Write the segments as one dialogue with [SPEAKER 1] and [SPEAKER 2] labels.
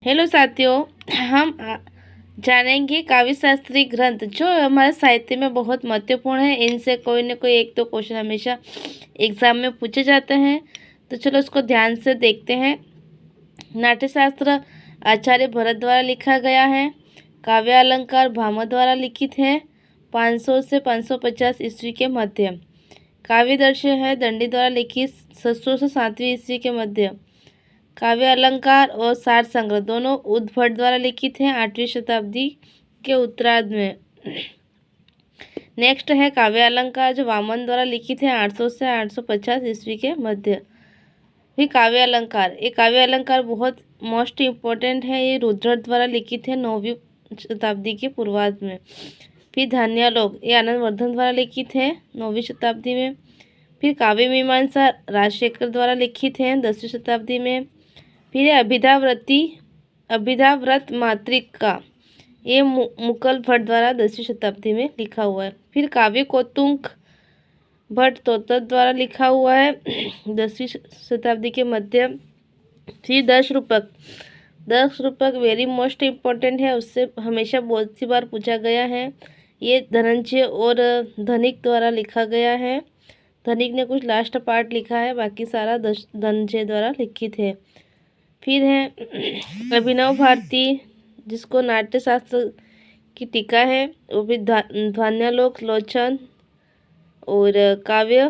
[SPEAKER 1] Hello साथियों, हम जानेंगे काव्य शास्त्री ग्रंथ जो हमारे साहित्य में बहुत महत्वपूर्ण है। इनसे कोई न कोई एक दो क्वेश्चन हमेशा एग्जाम में पूछे जाते हैं, तो चलो उसको ध्यान से देखते हैं। नाट्यशास्त्र आचार्य भरत द्वारा लिखा गया है। काव्य अलंकार भामह द्वारा लिखित है 500 से 550 ईस्वी के मध्य। काव्य दर्शन है दंडी द्वारा लिखित 700 से 7वीं ईस्वी के मध्य। काव्य अलंकार और सार संग्रह दोनों उद्भट द्वारा लिखित हैं 8वीं शताब्दी के उत्तरार्ध में। नेक्स्ट है काव्य अलंकार जो वामन द्वारा लिखित है 800 से 850 ईस्वी के मध्य। फिर काव्य अलंकार, ये काव्य अलंकार बहुत मोस्ट इम्पोर्टेंट है। ये रुद्रट द्वारा लिखित है 9वीं शताब्दी के पूर्वार्ध में। फिर धान्यालोक, ये आनंदवर्धन द्वारा लिखित है 9वीं शताब्दी में। फिर काव्य मीमांसा राजशेखर द्वारा लिखित है 10वीं शताब्दी में। फिर अभिधाव्रत मातृका, ये मुकल भट्ट द्वारा 10वीं शताब्दी में लिखा हुआ है। फिर काव्य कौतुक भट्ट तोतक द्वारा लिखा हुआ है 10वीं शताब्दी के मध्य। फिर दस रूपक वेरी मोस्ट इम्पोर्टेंट है, उससे हमेशा बहुत सी बार पूछा गया है। ये धनंजय और धनिक द्वारा लिखा गया है। धनिक ने कुछ लास्ट पार्ट लिखा है, बाकी सारा धनंजय द्वारा लिखित है। फिर है अभिनव भारती, जिसको नाट्यशास्त्र की टीका है, वो भी धान्यालोक लोचन और काव्य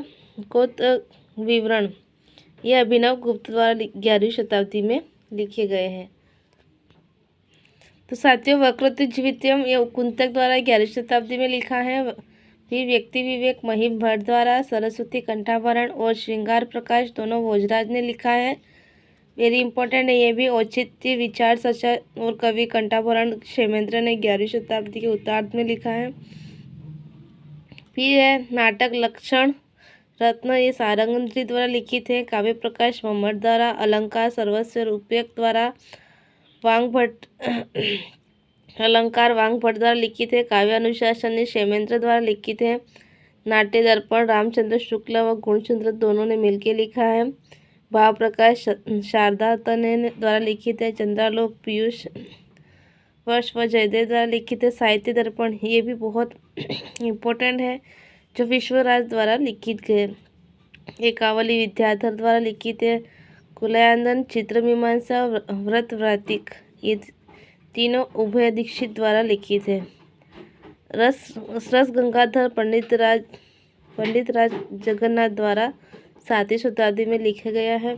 [SPEAKER 1] कौतुक विवरण, ये अभिनव गुप्त द्वारा 11वीं शताब्दी में लिखे गए हैं। तो साथियों, वक्रतुजीवितम ये कुंतक द्वारा 11वीं शताब्दी में लिखा है। फिर व्यक्ति विवेक महिम भट्ट द्वारा, सरस्वती कंठाभरण और श्रृंगार प्रकाश दोनों भोजराज ने लिखा है। वेरी इंपॉर्टेंट है ये भी। औचित्य विचार सचा और कवि कंठाभरण क्षेमेंद्र ने 11वीं शताब्दी के उत्तरार्ध में लिखा है। फिर है नाटक लक्षण रत्न, ये सारंगत्री द्वारा लिखित है। काव्य प्रकाश मम्मट द्वारा, अलंकार सर्वस्व रूपक द्वारा, अलंकार वांग भट्ट द्वारा लिखित है। काव्य अनुशासन ये क्षेमेंद्र द्वारा लिखित है। नाट्य दर्पण रामचंद्र शुक्ल व गुणचंद्र दोनों ने मिलकर लिखा है। भाव प्रकाश शारदा तने द्वारा लिखित है। चंद्रालोक पीयूष वर्ष व जयदेव द्वारा लिखित है। साहित्य दर्पण ये भी बहुत इम्पोर्टेंट है, जो विश्वराज द्वारा लिखित गए। एकावली विद्याधर द्वारा लिखित है। कुलयानंद चित्रमीमांसा व्रत व्रातिक, ये तीनों उभय दीक्षित द्वारा लिखित है। रस गंगाधर पंडित राज जगन्नाथ द्वारा 7वीं शताब्दी में लिखा गया है।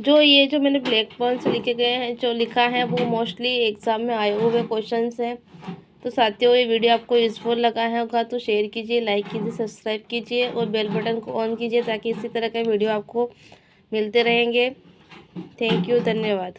[SPEAKER 1] जो मैंने ब्लैक पॉइंट से लिखे गए हैं, जो लिखा है वो मोस्टली एग्जाम में आए हुए क्वेश्चंस हैं। तो साथियों, ये वीडियो आपको यूजफुल लगा होगा तो शेयर कीजिए, लाइक कीजिए, सब्सक्राइब कीजिए और बेल बटन को ऑन कीजिए, ताकि इसी तरह का वीडियो आपको मिलते रहेंगे। थैंक यू, धन्यवाद।